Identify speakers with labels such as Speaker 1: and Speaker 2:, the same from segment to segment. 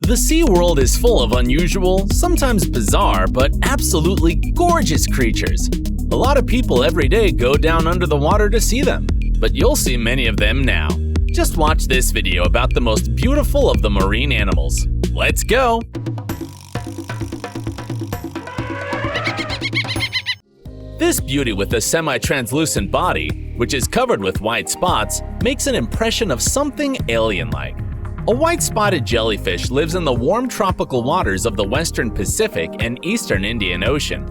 Speaker 1: The sea world is full of unusual, sometimes bizarre, but absolutely gorgeous creatures. A lot of people every day go down under the water to see them, but you'll see many of them now. Just watch this video about the most beautiful of the marine animals. Let's go! This beauty with a semi-translucent body, which is covered with white spots, makes an impression of something alien-like. A white-spotted jellyfish lives in the warm tropical waters of the western Pacific and eastern Indian Ocean.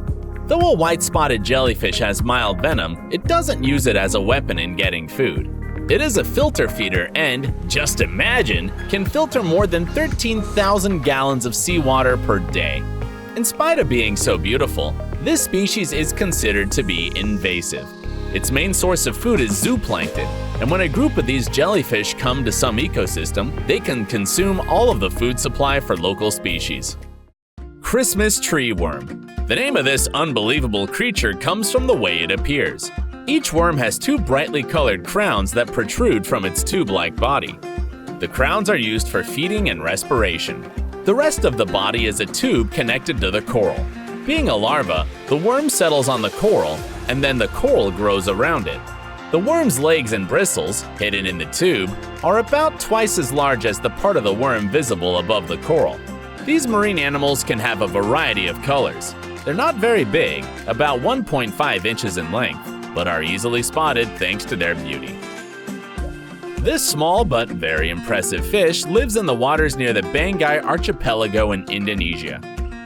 Speaker 1: Though a white-spotted jellyfish has mild venom, it doesn't use it as a weapon in getting food. It is a filter feeder and, just imagine, can filter more than 13,000 gallons of seawater per day. In spite of being so beautiful, this species is considered to be invasive. Its main source of food is zooplankton, and when a group of these jellyfish come to some ecosystem, they can consume all of the food supply for local species. Christmas tree worm. The name of this unbelievable creature comes from the way it appears. Each worm has two brightly colored crowns that protrude from its tube-like body. The crowns are used for feeding and respiration. The rest of the body is a tube connected to the coral. Being a larva, the worm settles on the coral, and then the coral grows around it. The worm's legs and bristles, hidden in the tube, are about twice as large as the part of the worm visible above the coral. These marine animals can have a variety of colors. They're not very big, about 1.5 inches in length, but are easily spotted thanks to their beauty. This small but very impressive fish lives in the waters near the Banggai archipelago in Indonesia.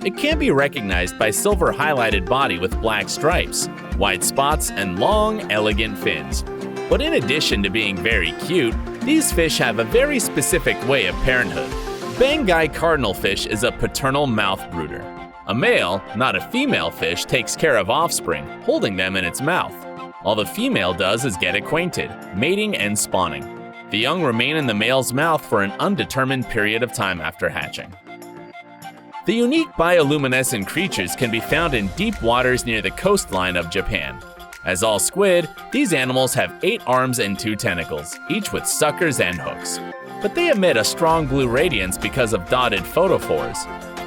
Speaker 1: It can be recognized by silver highlighted body with black stripes, white spots, and long, elegant fins. But in addition to being very cute, these fish have a very specific way of parenthood. Banggai Cardinalfish is a paternal mouth brooder. A male, not a female fish, takes care of offspring, holding them in its mouth. All the female does is get acquainted, mating and spawning. The young remain in the male's mouth for an undetermined period of time after hatching. The unique bioluminescent creatures can be found in deep waters near the coastline of Japan. As all squid, these animals have 8 arms and 2 tentacles, each with suckers and hooks. But they emit a strong blue radiance because of dotted photophores.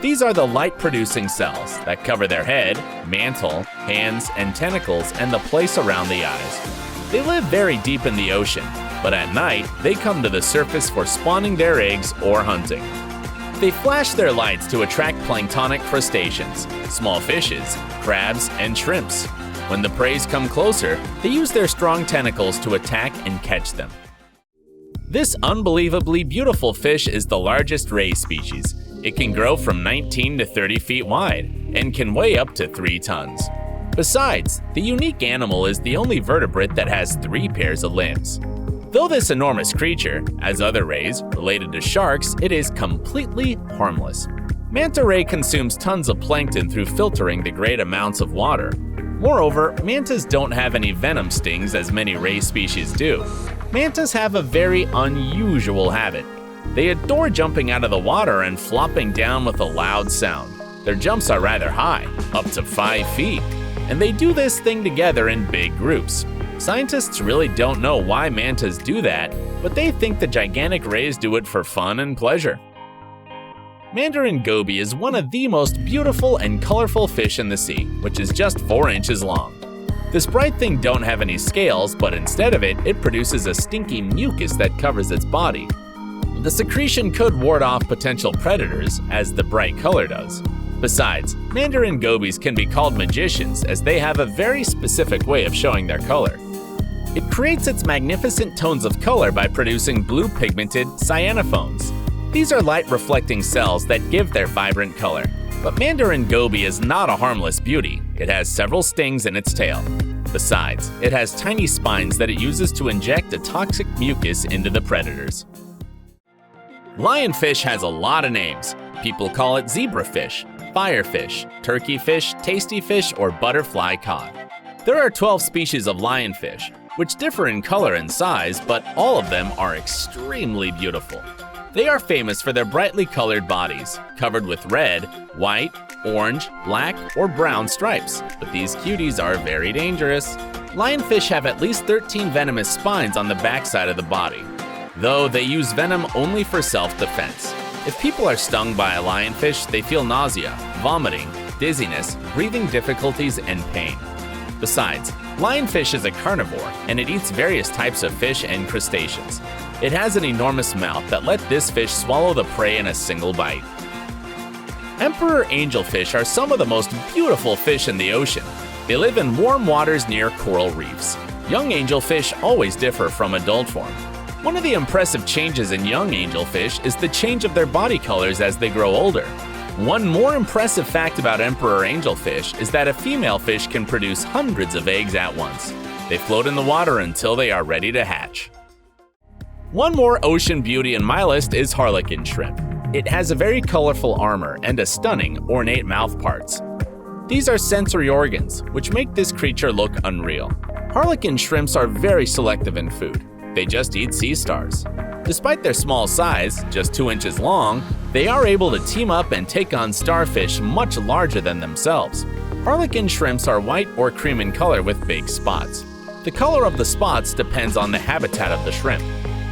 Speaker 1: These are the light-producing cells that cover their head, mantle, hands, and tentacles and the place around the eyes. They live very deep in the ocean, but at night they come to the surface for spawning their eggs or hunting. They flash their lights to attract planktonic crustaceans, small fishes, crabs, and shrimps. When the preys come closer, they use their strong tentacles to attack and catch them. This unbelievably beautiful fish is the largest ray species. It can grow from 19 to 30 feet wide and can weigh up to 3 tons. Besides, the unique animal is the only vertebrate that has 3 pairs of limbs. Though this enormous creature, as other rays related to sharks, it is completely harmless. Manta Ray consumes tons of plankton through filtering the great amounts of water. Moreover, mantas don't have any venom stings as many ray species do. Mantas have a very unusual habit. They adore jumping out of the water and flopping down with a loud sound. Their jumps are rather high, up to 5 feet, and they do this thing together in big groups. Scientists really don't know why mantas do that, but they think the gigantic rays do it for fun and pleasure. Mandarin Gobi is one of the most beautiful and colorful fish in the sea, which is just 4 inches long. This bright thing don't have any scales, but instead of it, it produces a stinky mucus that covers its body. The secretion could ward off potential predators, as the bright color does. Besides, Mandarin Gobis can be called magicians as they have a very specific way of showing their color. It creates its magnificent tones of color by producing blue pigmented cyanophones. These are light-reflecting cells that give their vibrant color. But Mandarin Gobi is not a harmless beauty. It has several stings in its tail. Besides, it has tiny spines that it uses to inject a toxic mucus into the predators. Lionfish has a lot of names. People call it zebrafish, firefish, turkeyfish, tasty fish, or butterfly cod. There are 12 species of lionfish, which differ in color and size, but all of them are extremely beautiful. They are famous for their brightly colored bodies, covered with red, white, orange, black, or brown stripes, but these cuties are very dangerous. Lionfish have at least 13 venomous spines on the backside of the body, though they use venom only for self-defense. If people are stung by a lionfish, they feel nausea, vomiting, dizziness, breathing difficulties, and pain. Besides, lionfish is a carnivore, and it eats various types of fish and crustaceans. It has an enormous mouth that lets this fish swallow the prey in a single bite. Emperor angelfish are some of the most beautiful fish in the ocean. They live in warm waters near coral reefs. Young angelfish always differ from adult form. One of the impressive changes in young angelfish is the change of their body colors as they grow older. One more impressive fact about emperor angelfish is that a female fish can produce hundreds of eggs at once. They float in the water until they are ready to hatch. One more ocean beauty in my list is Harlequin shrimp. It has a very colorful armor and a stunning, ornate mouth parts. These are sensory organs, which make this creature look unreal. Harlequin shrimps are very selective in food. They just eat sea stars. Despite their small size, just 2 inches long, they are able to team up and take on starfish much larger than themselves. Harlequin shrimps are white or cream in color with big spots. The color of the spots depends on the habitat of the shrimp.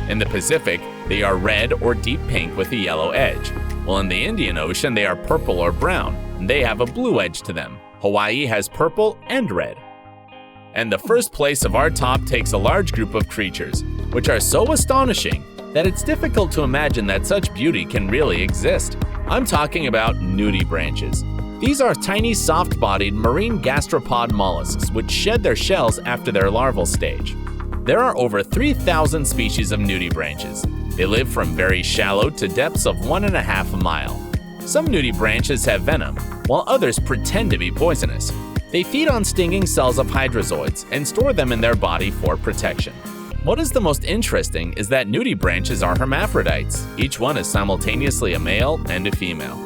Speaker 1: In the Pacific, they are red or deep pink with a yellow edge, while in the Indian Ocean they are purple or brown, and they have a blue edge to them. Hawaii has purple and red. And the first place of our top takes a large group of creatures, which are so astonishing that it's difficult to imagine that such beauty can really exist. I'm talking about nudibranches. These are tiny, soft-bodied marine gastropod mollusks which shed their shells after their larval stage. There are over 3,000 species of nudibranches. They live from very shallow to depths of 1.5 miles. Some nudibranches have venom, while others pretend to be poisonous. They feed on stinging cells of hydrozoids and store them in their body for protection. What is the most interesting is that nudibranches are hermaphrodites. Each one is simultaneously a male and a female.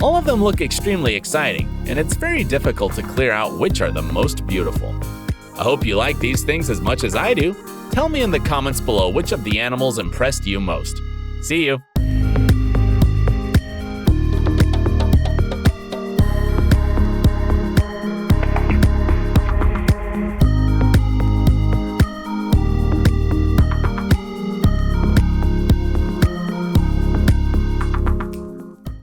Speaker 1: All of them look extremely exciting, and it's very difficult to clear out which are the most beautiful. I hope you like these things as much as I do. Tell me in the comments below which of the animals impressed you most. See you!